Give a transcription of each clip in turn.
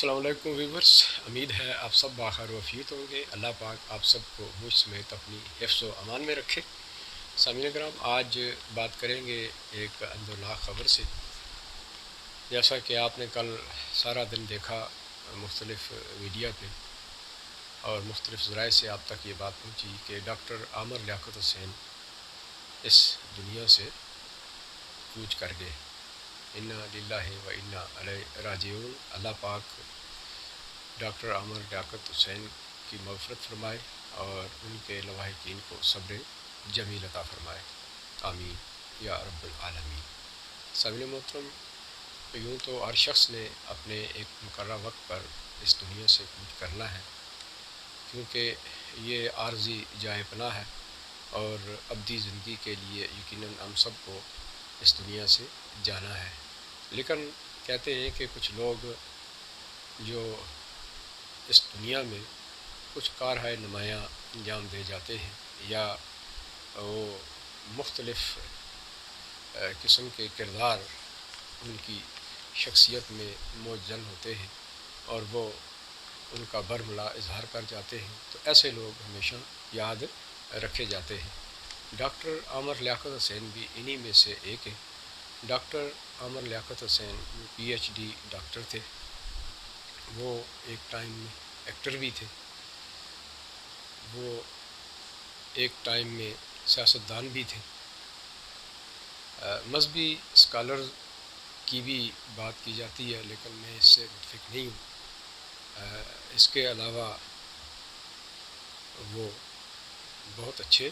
السلام علیکم ویورس، امید ہے آپ سب باخیر وفیت ہوں گے۔ اللہ پاک آپ سب کو مجھ سمیت اپنی حفظ و امان میں رکھے۔ سامعین کرام، آج بات کریں گے ایک اندرناک خبر سے۔ جیسا کہ آپ نے کل سارا دن دیکھا مختلف میڈیا پہ اور مختلف ذرائع سے آپ تک یہ بات پہنچی کہ ڈاکٹر عامر لیاقت حسین اس دنیا سے کوچ کر گئے۔ انا للہ و انا الیہ راجعون۔ اللہ پاک ڈاکٹر عامر لیاقت حسین کی مغفرت فرمائے اور ان کے لواحقین کو صبر جمیل عطا فرمائے، آمین یا رب العالمین۔ سامعین محترم، یوں تو ہر شخص نے اپنے ایک مقررہ وقت پر اس دنیا سے کوچ کرنا ہے، کیونکہ یہ عارضی جائے پناہ ہے اور ابدی زندگی کے لیے یقیناً ہم سب کو اس دنیا سے جانا ہے۔ لیکن کہتے ہیں کہ کچھ لوگ جو اس دنیا میں کچھ کارہائے نمایاں انجام دے جاتے ہیں، یا وہ مختلف قسم کے کردار ان کی شخصیت میں موجزن ہوتے ہیں اور وہ ان کا برملا اظہار کر جاتے ہیں، تو ایسے لوگ ہمیشہ یاد رکھے جاتے ہیں۔ ڈاکٹر عامر لیاقت حسین بھی انہی میں سے ایک ہے۔ ڈاکٹر عامر لیاقت حسین پی ایچ ڈی ڈاکٹر تھے۔ وہ ایک ٹائم میں ایکٹر بھی تھے، وہ ایک ٹائم میں سیاستدان بھی تھے۔ مذہبی اسکالر کی بھی بات کی جاتی ہے، لیکن میں اس سے متفق نہیں ہوں۔ اس کے علاوہ وہ بہت اچھے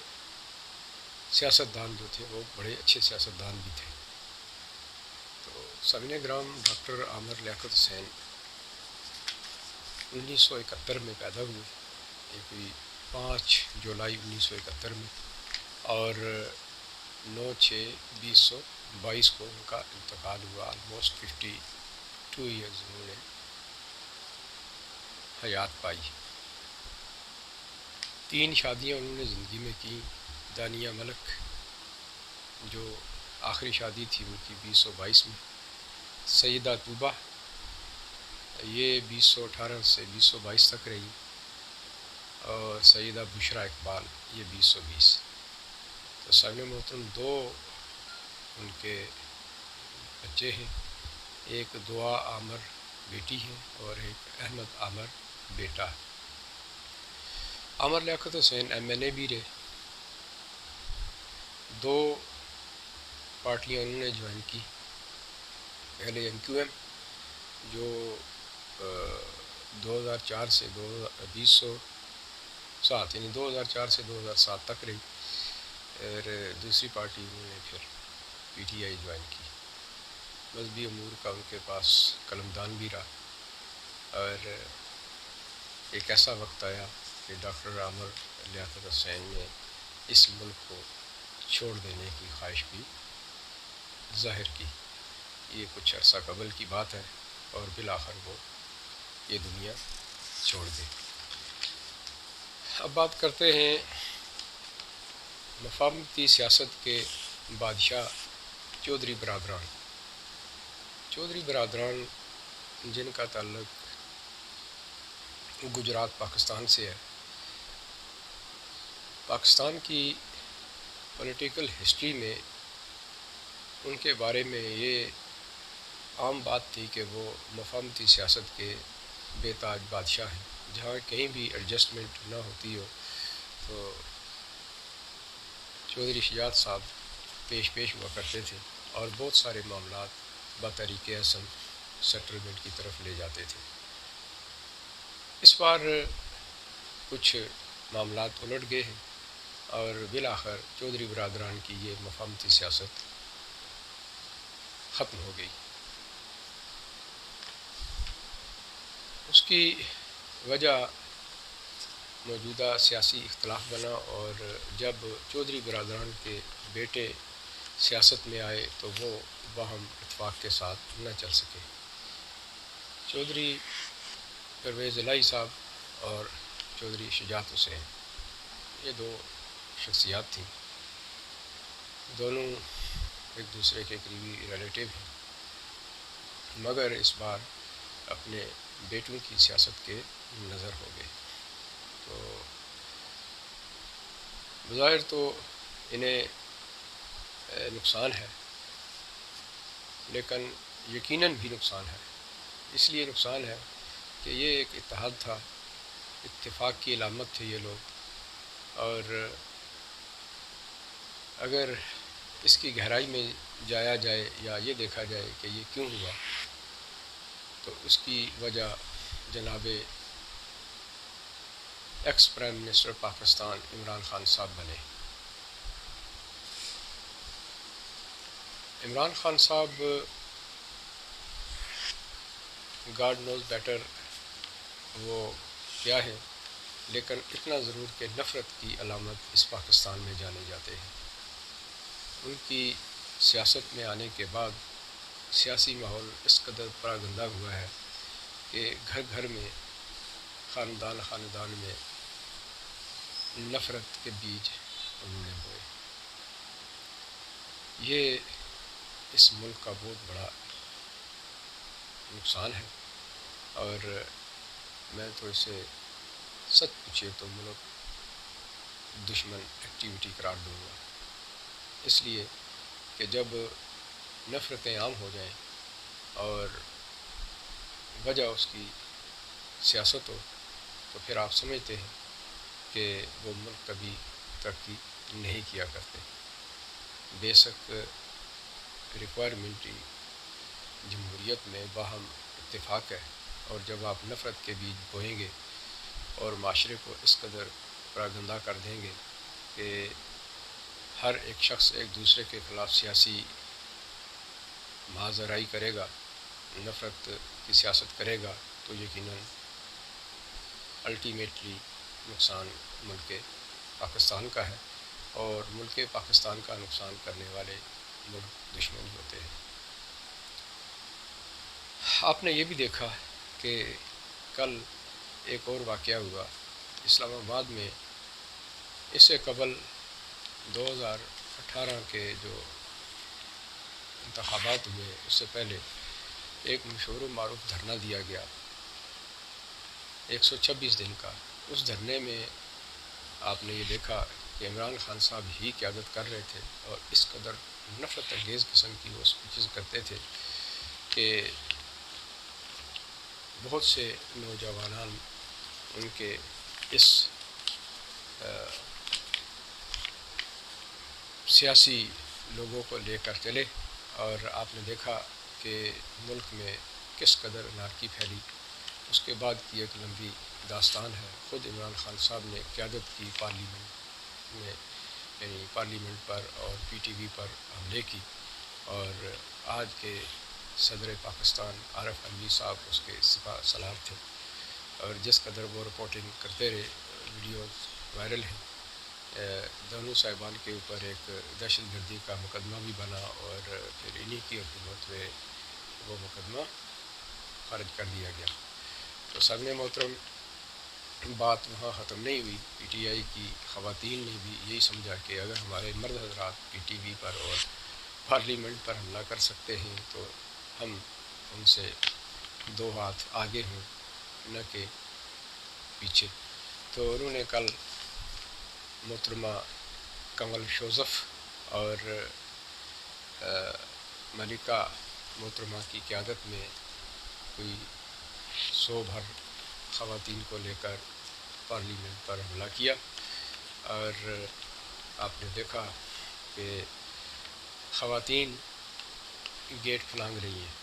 سیاستدان جو تھے، وہ بڑے اچھے سیاستدان بھی تھے۔ تو سامعین کرام، ڈاکٹر عامر لیاقت حسین 1971 میں پیدا ہوئے، یہ کوئی 5 جولائی 1971 میں، اور 9/6/2022 کو ان کا انتقال ہوا۔ آلموسٹ 52 ایئرز انہوں نے حیات پائی۔ 3 شادیاں انہوں نے زندگی میں کی۔ دانیہ ملک جو آخری شادی تھی ان کی 2022 میں، سیدہ طوبہ یہ 2018 سے 2022 تک رہی، اور سیدہ بشریٰ اقبال یہ 2020۔ تو سامعین محترم، 2 ان کے بچے ہیں، ایک دعا عامر بیٹی ہے اور ایک احمد عامر بیٹا ہے۔ عامر لیاقت حسین ایم این اے بھی رہے۔ 2 پارٹیاں انہوں نے جوائن کی، پہلے ایم کیو ایم جو 2004 سے 2007 یعنی 2004 سے 2007 تک رہی، اور دوسری پارٹی انہوں نے پھر پی ٹی آئی جوائن کی۔ مذہبی امور کا ان کے پاس قلمدان بھی رہا، اور ایک ایسا وقت آیا کہ ڈاکٹر عامر لیاقت حسین نے اس ملک کو چھوڑ دینے کی خواہش بھی ظاہر کی۔ یہ کچھ عرصہ قبل کی بات ہے، اور بالآخر وہ یہ دنیا چھوڑ دے۔ اب بات کرتے ہیں مفاہمتی سیاست کے بادشاہ چودھری برادران۔ چودھری برادران جن کا تعلق گجرات پاکستان سے ہے۔ پاکستان کی پولیٹیکل ہسٹری میں ان کے بارے میں یہ عام بات تھی کہ وہ مفاہمتی سیاست کے بے تاج بادشاہ ہیں۔ جہاں کہیں بھی ایڈجسٹمنٹ نہ ہوتی ہو تو چودھری شجاعت صاحب پیش ہوا کرتے تھے، اور بہت سارے معاملات بطریق حسن سیٹلمنٹ کی طرف لے جاتے تھے۔ اس بار کچھ معاملات الٹ گئے ہیں، اور بالآخر چودھری برادران کی یہ مفاہمتی سیاست ختم ہو گئی۔ اس کی وجہ موجودہ سیاسی اختلاف بنا، اور جب چودھری برادران کے بیٹے سیاست میں آئے تو وہ باہم اتفاق کے ساتھ نہ چل سکے۔ چودھری پرویز الہی صاحب اور چودھری شجاعت حسین، یہ 2 شخصیات تھیں، دونوں ایک دوسرے کے قریبی ریلیٹیو ہیں، مگر اس بار اپنے بیٹوں کی سیاست کے نظر ہو گئے۔ تو بظاہر تو انہیں نقصان ہے، لیکن یقیناً بھی نقصان ہے۔ اس لیے نقصان ہے کہ یہ ایک اتحاد تھا، اتفاق کی علامت تھے یہ لوگ، اور اگر اس کی گہرائی میں جایا جائے یا یہ دیکھا جائے کہ یہ کیوں ہوا، تو اس کی وجہ جناب ex prime minister Pakistan Imran Khan صاحب بنے۔ عمران خان صاحب گاڈ نوز بیٹر وہ کیا ہے، لیکن اتنا ضرور کہ نفرت کی علامت اس پاکستان میں جانے جاتے ہیں۔ ان کی سیاست میں آنے کے بعد سیاسی ماحول اس قدر پراگندہ ہوا ہے کہ گھر گھر میں، خاندان خاندان میں نفرت کے بیج انہوں ہوئے۔ یہ اس ملک کا بہت بڑا نقصان ہے، اور میں تو اسے سچ پوچھے تو ملک دشمن ایکٹیویٹی قرار دوں گا، اس لیے کہ جب نفرتیں عام ہو جائیں اور وجہ اس کی سیاست ہو، تو پھر آپ سمجھتے ہیں کہ وہ ملک کبھی ترقی نہیں کیا کرتے۔ بے شک ریکوائرمنٹی جمہوریت میں باہم اتفاق ہے، اور جب آپ نفرت کے بیج بوئیں گے اور معاشرے کو اس قدر پراگندہ کر دیں گے کہ ہر ایک شخص ایک دوسرے کے خلاف سیاسی محاذ رائی کرے گا، نفرت کی سیاست کرے گا، تو یقیناً الٹیمیٹلی نقصان ملک پاکستان کا ہے، اور ملک پاکستان کا نقصان کرنے والے ملک دشمن ہوتے ہیں۔ آپ نے یہ بھی دیکھا کہ کل ایک اور واقعہ ہوا اسلام آباد میں۔ اس سے قبل 2018 کے جو انتخابات ہوئے، اس سے پہلے ایک مشہور و معروف دھرنا دیا گیا 126 دن کا۔ اس دھرنے میں آپ نے یہ دیکھا کہ عمران خان صاحب ہی قیادت کر رہے تھے، اور اس قدر نفرت انگیز قسم کی وہ اسپیچز کرتے تھے کہ بہت سے نوجوانان ان کے اس سیاسی لوگوں کو لے کر چلے، اور آپ نے دیکھا کہ ملک میں کس قدر انارکی پھیلی۔ اس کے بعد کی ایک لمبی داستان ہے۔ خود عمران خان صاحب نے قیادت کی پارلیمنٹ میں، یعنی پارلیمنٹ پر اور پی ٹی وی پر حملے کی، اور آج کے صدر پاکستان عارف علوی صاحب اس کے سپاہ سالار تھے، اور جس قدر وہ رپورٹنگ کرتے رہے، ویڈیوز وائرل ہیں۔ دونوں صاحبان کے اوپر ایک دہشت گردی کا مقدمہ بھی بنا، اور پھر انہی کی حکومت میں وہ مقدمہ خارج کر دیا گیا۔ تو سامع محترم، بات وہاں ختم نہیں ہوئی۔ پی ٹی آئی کی خواتین نے بھی یہی سمجھا کہ اگر ہمارے مرد حضرات پی ٹی وی پر اور پارلیمنٹ پر حملہ کر سکتے ہیں، تو ہم ان سے دو ہاتھ آگے ہوں، نہ کہ پیچھے۔ تو انہوں نے کل محترمہ کنول شوزف اور ملکہ محترمہ کی قیادت میں کوئی 100 بھر خواتین کو لے کر پارلیمنٹ پر حملہ کیا، اور آپ نے دیکھا کہ خواتین گیٹ پھلانگ رہی ہیں،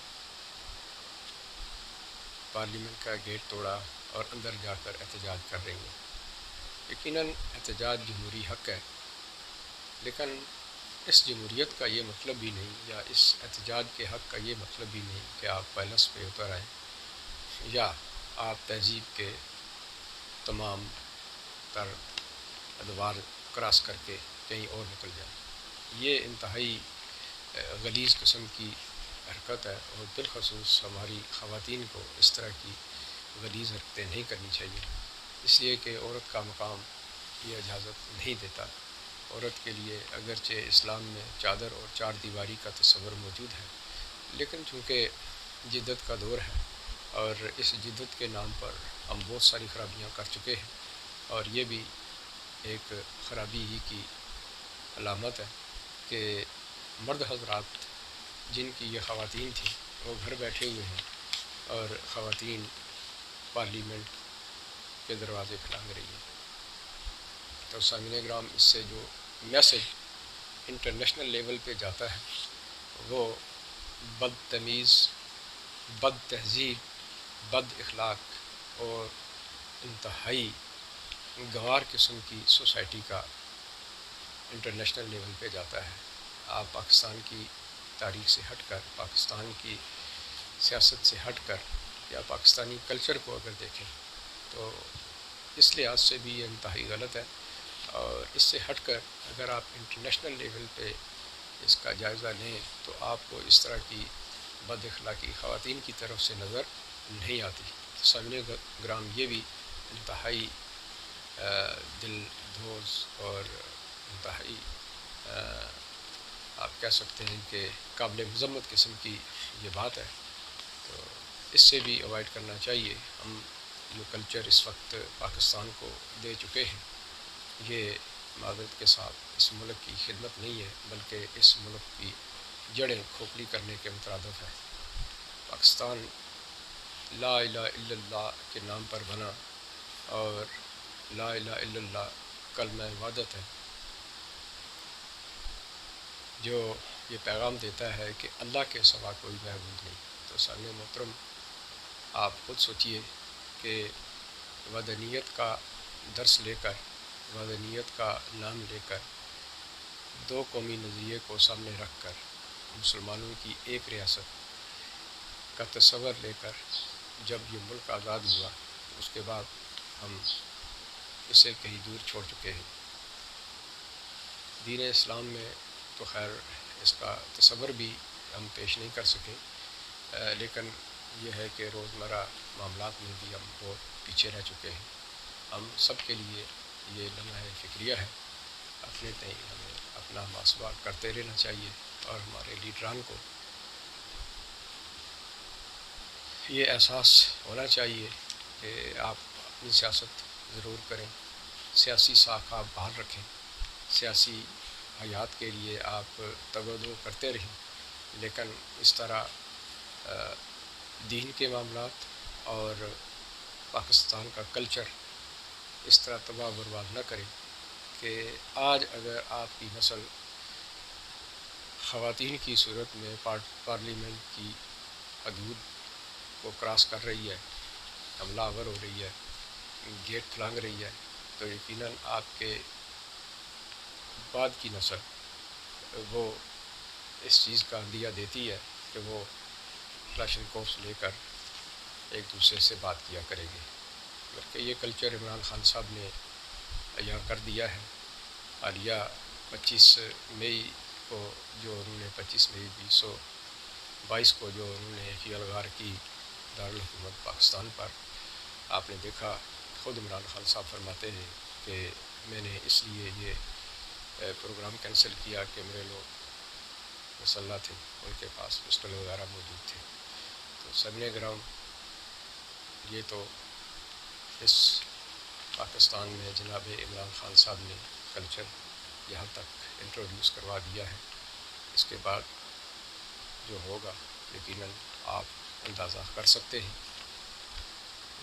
پارلیمنٹ کا گیٹ توڑا اور اندر جا کر احتجاج کر رہی ہیں۔ یقیناً احتجاج جمہوری حق ہے، لیکن اس جمہوریت کا یہ مطلب بھی نہیں، یا اس احتجاج کے حق کا یہ مطلب بھی نہیں کہ آپ پیلس پہ اتر آئیں، یا آپ تہذیب کے تمام تر ادوار کراس کر کے کہیں اور نکل جائیں۔ یہ انتہائی غلیظ قسم کی حرکت ہے، اور بالخصوص ہماری خواتین کو اس طرح کی غلیظ حرکتیں نہیں کرنی چاہیے، اس لیے کہ عورت کا مقام یہ اجازت نہیں دیتا۔ عورت کے لیے اگرچہ اسلام میں چادر اور چار دیواری کا تصور موجود ہے، لیکن چونکہ جدت کا دور ہے اور اس جدت کے نام پر ہم بہت ساری خرابیاں کر چکے ہیں، اور یہ بھی ایک خرابی ہی کی علامت ہے کہ مرد حضرات جن کی یہ خواتین تھیں وہ گھر بیٹھے ہوئے ہیں اور خواتین پارلیمنٹ کے دروازے کھٹانگ رہی ہیں۔ تو سامعین گرام، اس سے جو میسج انٹرنیشنل لیول پہ جاتا ہے وہ بدتمیز، بد تہذیب، بد اخلاق اور انتہائی گنوار قسم کی سوسائٹی کا انٹرنیشنل لیول پہ جاتا ہے۔ آپ پاکستان کی تاریخ سے ہٹ کر، پاکستان کی سیاست سے ہٹ کر یا پاکستانی کلچر کو اگر دیکھیں تو اس لحاظ سے بھی یہ انتہائی غلط ہے، اور اس سے ہٹ کر اگر آپ انٹرنیشنل لیول پہ اس کا جائزہ لیں تو آپ کو اس طرح کی بد اخلاقی خواتین کی طرف سے نظر نہیں آتی۔ سامعین گرام، یہ بھی انتہائی دل دھوز اور انتہائی آپ کہہ سکتے ہیں کہ قابل مذمت قسم کی یہ بات ہے، تو اس سے بھی اوائڈ کرنا چاہیے۔ ہم جو کلچر اس وقت پاکستان کو دے چکے ہیں یہ معذرت کے ساتھ اس ملک کی خدمت نہیں ہے، بلکہ اس ملک کی جڑیں کھوکھلی کرنے کے مترادف ہے۔ پاکستان لا الہ الا اللہ کے نام پر بنا، اور لا الہ الا اللہ کلمہ وحدت ہے جو یہ پیغام دیتا ہے کہ اللہ کے سوا کوئی معبود نہیں۔ تو سامعین محترم، آپ خود سوچئے کہ وحدانیت کا درس لے کر، وحدانیت کا نام لے کر، دو قومی نظریے کو سامنے رکھ کر مسلمانوں کی ایک ریاست کا تصور لے کر جب یہ ملک آزاد ہوا اس کے بعد ہم اسے کہیں دور چھوڑ چکے ہیں۔ دین اسلام میں تو خیر اس کا تصور بھی ہم پیش نہیں کر سکے، لیکن یہ ہے کہ روزمرہ معاملات میں بھی ہم بہت پیچھے رہ چکے ہیں۔ ہم سب کے لیے یہ لمحہ فکریہ ہے، اپنے تئیں ہمیں اپنا محاسبہ کرتے رہنا چاہیے، اور ہمارے لیڈران کو یہ احساس ہونا چاہیے کہ آپ اپنی سیاست ضرور کریں، سیاسی ساکھ آپ باہر رکھیں، سیاسی حیات کے لیے آپ تگ و دو کرتے رہیں، لیکن اس طرح دین کے معاملات اور پاکستان کا کلچر اس طرح تباہ برباد نہ کریں کہ آج اگر آپ کی نسل خواتین کی صورت میں پارلیمنٹ کی حدود کو کراس کر رہی ہے، حملہ آور ہو رہی ہے، گیٹ پھلانگ رہی ہے، تو یقیناً آپ کے بعد کی نسل وہ اس چیز کا عندیہ دیتی ہے کہ وہ کلاشن کوفس لے کر ایک دوسرے سے بات کیا کرے گی، بلکہ یہ کلچر عمران خان صاحب نے یہاں کر دیا ہے۔ حالیہ 25 مئی کو جو انہوں نے 25 مئی 2022 کو جو انہوں نے فی الغار کی دارالحکومت پاکستان پر، آپ نے دیکھا خود عمران خان صاحب فرماتے ہیں کہ میں نے اس لیے یہ پروگرام کینسل کیا کہ میرے لوگ مسلح تھے، ان کے پاس پسٹل وغیرہ موجود تھے۔ تو سامعین گرام، یہ تو اس پاکستان میں جناب عمران خان صاحب نے کلچر یہاں تک انٹروڈیوس کروا دیا ہے، اس کے بعد جو ہوگا یقیناً آپ اندازہ کر سکتے ہیں،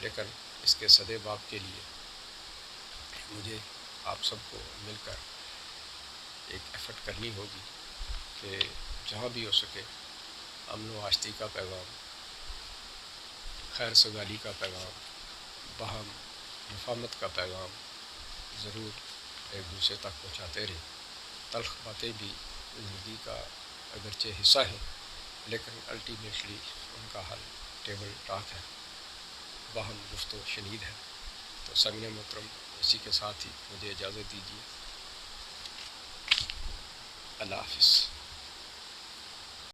لیکن اس کے سدے باب کے لیے مجھے آپ سب کو مل کر ایک ایفرٹ کرنی ہوگی کہ جہاں بھی ہو سکے امن و آشتی کا پیغام، خیر سگالی کا پیغام، باہم مفاہمت کا پیغام ضرور ایک دوسرے تک پہنچاتے رہیں۔ تلخ باتیں بھی زندگی کا اگرچہ حصہ ہیں، لیکن الٹیمیٹلی ان کا حل ٹیبل ٹاک ہے، باہم گفت و شنید ہے۔ تو سامعین محترم، اسی کے ساتھ ہی مجھے اجازت دیجیے، اللہ حافظ۔